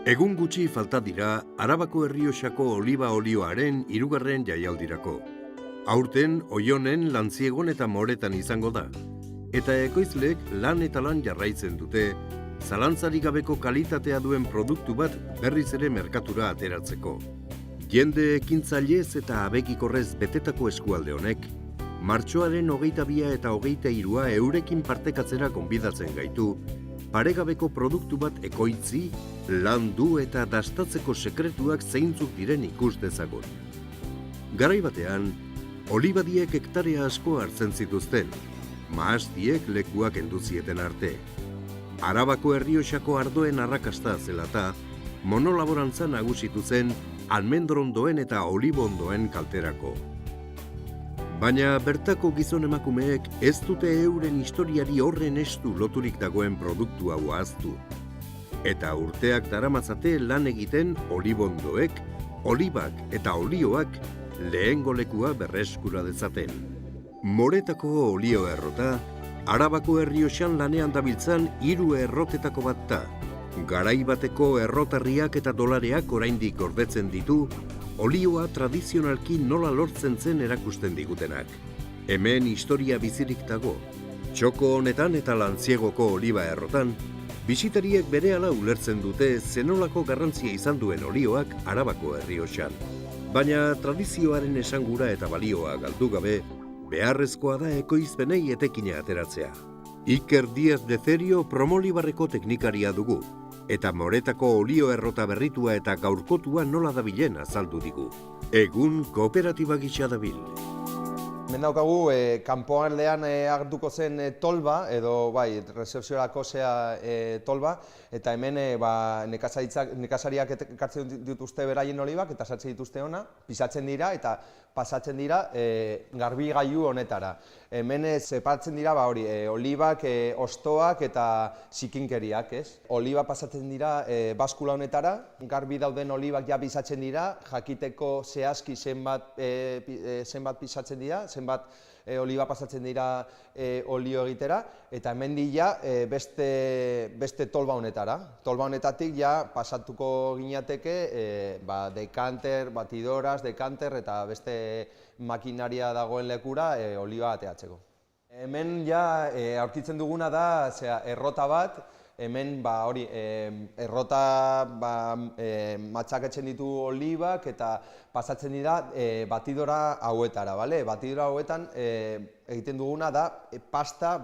Egun gutxi falta dira Arabako Errioxako oliba olioaren 3. jaialdirako. Aurten Oionen, Lantziegon eta Moretan izango da. Eta ekoizleek lan eta lan jarraitzen dute, zalantzarik gabeko kalitatea duen produktu bat berriz ere merkatura ateratzeko. Jende ekintzailez eta abegikorrez betetako eskualde honek, martxoaren 22 eta 23 eurekin partekatzera gonbidatzen gaitu, paregabeko produktu bat ekoitzi, landu eta dastatzeko sekretuak zeintzuk diren ikus dezagun. Garai batean, olibadiek hektarea asko hartzen zituzten, mahastiek lekuak enduzieten arte. Arabako Errioxako ardoen arrakasta zelata, monolaborantza nagusitu zen almendrondoen eta olibondoen kalterako. Baina bertako gizon emakumeek ez dute euren historiari horren estu loturik dagoen produktu hau ahaztu. Eta urteak daramatzate lan egiten olibondoek, olibak eta olioak lehengo lekua berreskura dezaten. Moretako olio errota, Arabako Errioxan lanean dabiltzan 3 errotetako bat da. Garai bateko errotarriak eta dolareak oraindik gordetzen ditu, olioa tradizionalki nola lortzen zen erakusten digutenak. Hemen historia bizirik dago. Txoko honetan eta Lantziegoko oliba errotan, bisitariek berehala ulertzen dute zenolako garrantzia izan duen olioak Arabako Errioxan. Baina tradizioaren esangura eta balioa galdu gabe, beharrezkoa da ekoizpenei etekina ateratzea. Iker Diaz de Cerio Promolibarreko teknikaria dugu, eta Moretako olio errota berritua eta gaurkotua nola dabilen azaldu digu. Egun kooperatiba gisa dabil. Hemen daukagu, kanpoaldean hartuko zen tolba, edo bai, rezepziorako zea tolba, eta hemen nekazariak ekartzen dituzte beraien olibak, eta sartzen dituzte ona, pisatzen dira, eta pasatzen dira garbigailu honetara. Hemen separatzen dira olibak, hostoak eta zikinkeriak, ez? Oliba pasatzen dira baskula honetara, garbi dauden olibak ja pisatzen dira, jakiteko zehazki zenbat pisatzen dira, zenbat oliba pasatzen dira olio egitera, eta hemendik ja beste tolba honetara. Tolba honetatik ja pasatuko ginateke dekanter, batidoras, dekanter eta beste makinaria dagoen lekura oliba ateatzeko. Hemen ja aurkitzen duguna da errota bat, hemen errota matxaketzen ditu olibak eta pasatzen dira batidora hauetara, bale? Batidora hauetan egiten duguna da pasta,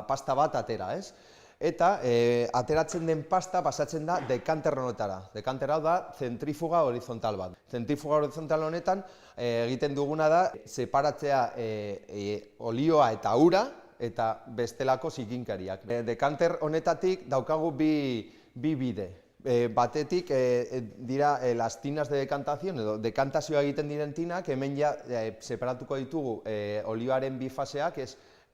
pasta bat atera, ez? Eta ateratzen den pasta pasatzen da dekanter honetara. Dekanter hau da zentrifuga horizontal bat. Zentrifuga horizontal honetan egiten duguna da separatzea olioa eta ura, eta bestelako zikinkariak. Dekanter honetatik daukagu bi bide. Batetik dira las tinas de decantación, edo dekantazioa egiten diren tinak, hemen ja separatuko ditugu olioaren bi faseak,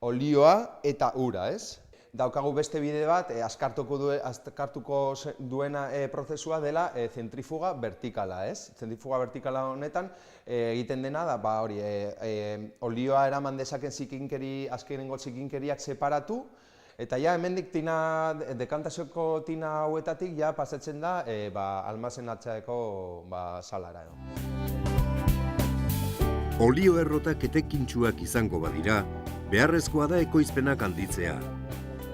olioa eta ura, ez? Daukagu beste bide bat, azkartuko duena prozesua dela zentrifuga vertikala, ez? Zentrifuga vertikala honetan egiten dena da, olioa eraman dezaken azkenengo zikinkeriak separatu, eta ja hemendik dekantazioko tina hauetatik ja pasatzen da almazenatzeako salara. Olio errotak etekintsuak izango badira, beharrezkoa da ekoizpenak handitzea.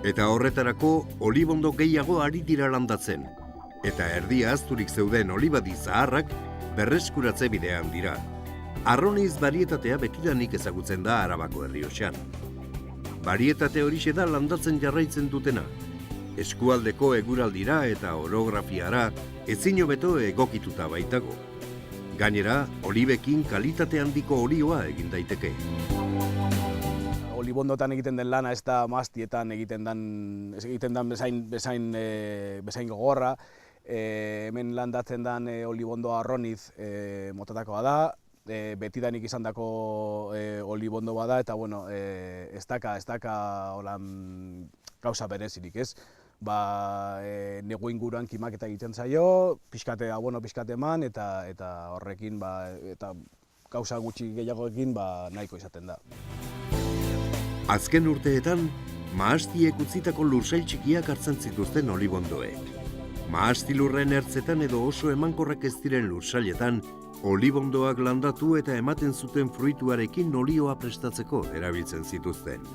Eta horretarako olibondo gehiago ari dira landatzen. Eta erdia ahazturik zeuden olibadi zaharrak berreskuratze bidean dira. Arroniz barietatea betidanik ezagutzen da Arabako Errioxan. Barietate horixe da landatzen jarraitzen dutena. Eskualdeko eguraldira eta orografiara ezin hobeto egokituta baitago. Gainera, olibekin kalitate handiko olioa egin daiteke. Olibondotan egiten den lana ez da mahastietan egiten den bezain gogorra. Hemen landatzen den olibondo arroniz motatakoa da, betidanik izandako olibondo bada, eta ez daka holan gauza berezirik, ez? Negu inguruan kimaketa egiten zaio, pixkate eman, eta horrekin gauza gutxi gehiagoekin nahiko izaten da. Azken urteetan, Mahastiek utzitako lursail txikiak hartzen zituzten olibondoek. Mahastilurren ertzetan edo oso emankorrak ez diren lursailetan, olibondoak landatu eta ematen zuten fruituarekin olioa prestatzeko erabiltzen zituzten.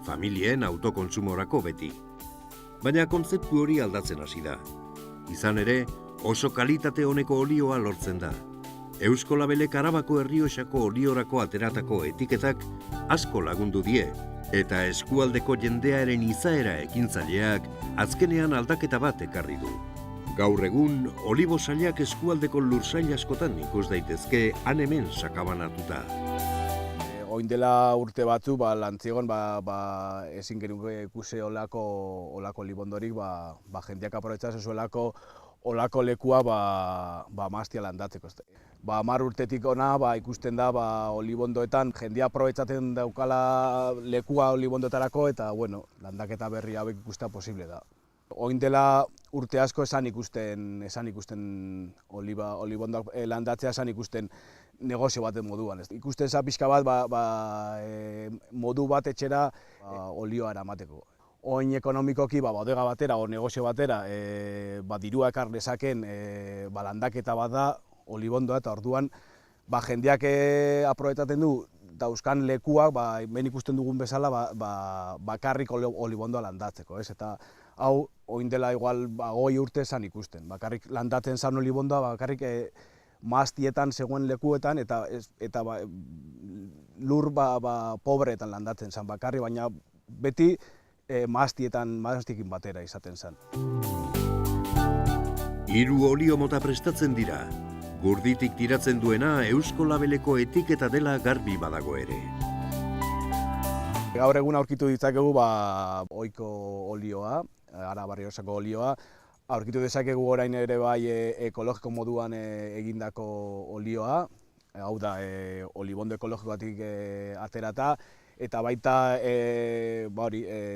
Familien autokontsumorako beti. Baina kontzeptu hori aldatzen hasi da. Izan ere, oso kalitate honeko olioa lortzen da. Eusko Labelek Arabako Errioxako oliorako ateratako etiketak asko lagundu die, eta eskualdeko jendearen izaera ekintzaileak azkenean aldaketa bat ekarri du. Gaur egun, olibosailak eskualdeko lursail askotan ikus daitezke han hemen sakabanatuta. Oin dela urte batzu, Lantziegon ezin genuke ikusi olako olibondorik, jendeak aprobetxatzen zuelako olako lekua mahastia landatzeko. 10 urtetik ona ikusten da olibondoetan jendea aprobetxatzen daukala lekua olibondoetarako eta landaketa berri hauek ikustea posible da. Oin dela urte asko esan ikusten olibondoak landatzea esan ikusten negozio baten moduan. Ikusten za pixka bat modu bat etxera olioa eramateko. Oin ekonomikoki bodega batera o negozio batera dirua ekar dezaken landaketa bat da olibondoa eta orduan jendeak aprobetxatzen du dauzkan lekuak hemen ikusten dugun bezala bakarrik olibondoa landatzeko. Eta hau oin dela igual 20 urte esan ikusten. Bakarrik landatzen zan olibondoa bakarrik mahastietan zegoen lekuetan eta lur pobreetan landatzen zen bakarri, baina beti mahastiekin batera izaten zen. 3 olio mota prestatzen dira. Gurditik tiratzen duena Eusko Labeleko etiketa dela garbi badago ere. Gaur egun aurkitu ditzakegu ohiko olioa, Araba Errioxako olioa. Aurkitu dezakegu orain ere ekologiko moduan egindako olioa, hau da olibondo ekologikoatik aterata, eta baita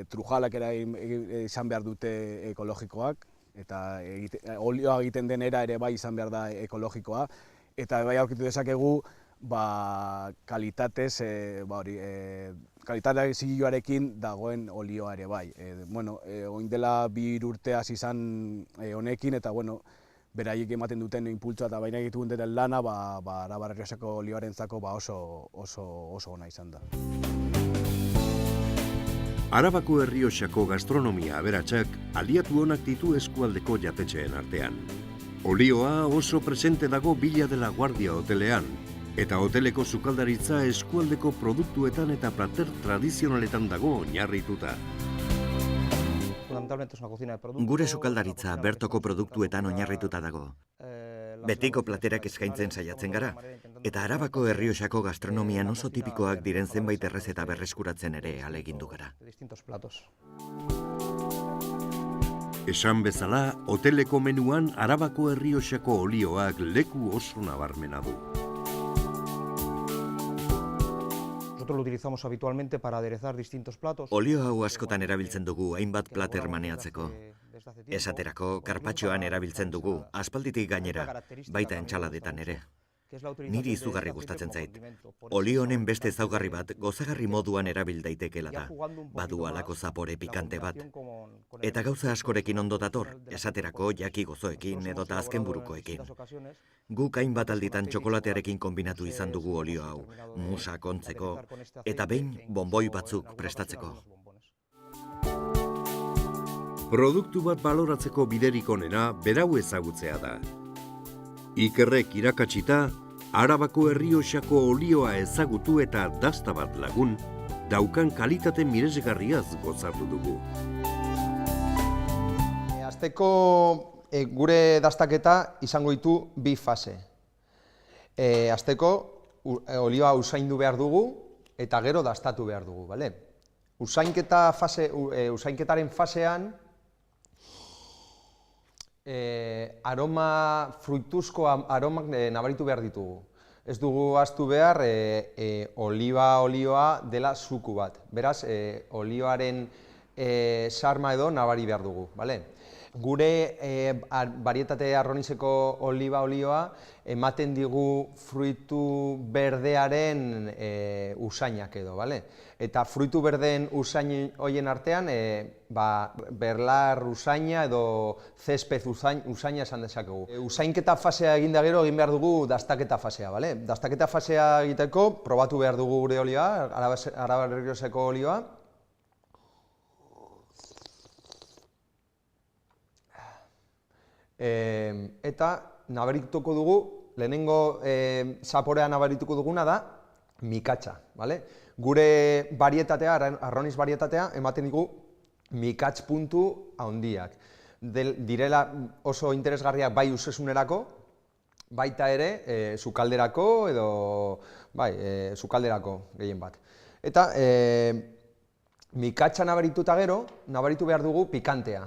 trujalak ere izan behar dute ekologikoak, eta olioa egiten denera ere izan behar da ekologikoa, eta aurkitu dezakegu kalitatez, kalitatea zigiluarekin dagoen olioa ere bai. Oin dela 2 urte hasi izan honekin, eta beraiek ematen duten inpultsoa eta baina egiten duten lana Araba Errioxako olioarentzako oso ona izan da. Arabako Errioxako gastronomia aberatsak aliatu onak ditu eskualdeko jatetxeen artean. Olioa oso presente dago Villa de la Guardia hotelean, eta hoteleko sukaldaritza eskualdeko produktuetan eta plater tradizionaletan dago oinarrituta. Gure sukaldaritza bertoko produktuetan oinarrituta dago. Betiko platerak eskaintzen saiatzen gara, eta Arabako Errioxako gastronomian oso tipikoak diren zenbait errezeta berreskuratzen ere ahalegindu gara. Esan bezala, hoteleko menuan Arabako Errioxako olioak leku oso nabarmena du. Olio hau askotan erabiltzen dugu hainbat plater maneatzeko. Esaterako, karpatxoan erabiltzen dugu, aspalditik gainera, baita entxaladetan ere. Niri izugarri gustatzen zait. Olio honen beste ezaugarri bat gozagarri moduan erabil daitekeela da, badu halako zapore pikante bat. Eta gauza askorekin ondo dator, esaterako jaki gozoekin edota azken burukoekin. Guk hainbat alditan txokolatearekin kombinatu izan dugu olio hau, musak ontzeko, eta behin bonboi batzuk prestatzeko. Produktu bat baloratzeko biderik onena berau ezagutzea da. Ikerrek irakatsita, Arabako Errioxako olioa ezagutu eta dasta bat lagun, daukan kalitate miresgarriaz gozatu dugu. Hasteko gure dastaketa izango ditu 2 fase. Hasteko olioa usaindu behar dugu eta gero dastatu behar dugu, bale? Usainketaren fasean fruituzko aromak nabaritu behar ditugu. Ez dugu ahaztu behar olioa dela zuku bat. Beraz, olioaren sarma edo nabari behar dugu, bale? Gure barietate Arroniseko oliba olioa ematen digu fruitu berdearen usainak edo, bale? Eta fruitu berdeen usain hoien artean, berlar usaina edo zespez usaina esan dezakegu. Usainketa fasea egin da gero egin behar dugu dastaketa fasea, bale? Dastaketa fasea egiteko probatu behar dugu gure olioa, Araba Errioxako olioa. Eta nabarituko dugu, lehenengo zaporea nabarituko duguna da mikatza, bale? Gure barietatea, Arronis barietatea, ematen digu mikatz puntu handiak. Direla oso interesgarriak bai usasunerako, baita ere sukalderako edo sukalderako gehien bat. Eta mikatza nabarituta gero, nabaritu behar dugu pikantea.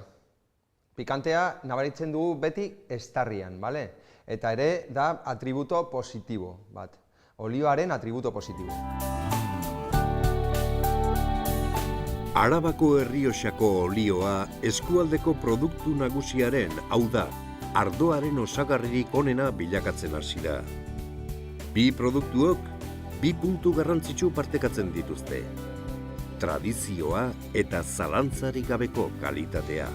Pikantea nabaritzen dugu beti estarrian, bale? Eta ere da atributo positibo bat. Olioaren atributo positibo. Arabako Errioxako olioa eskualdeko produktu nagusiaren, hau da, ardoaren osagarririk onena bilakatzen hasi da. Bi produktuok, bi puntu garrantzitsu partekatzen dituzte. Tradizioa eta zalantzarik gabeko kalitatea.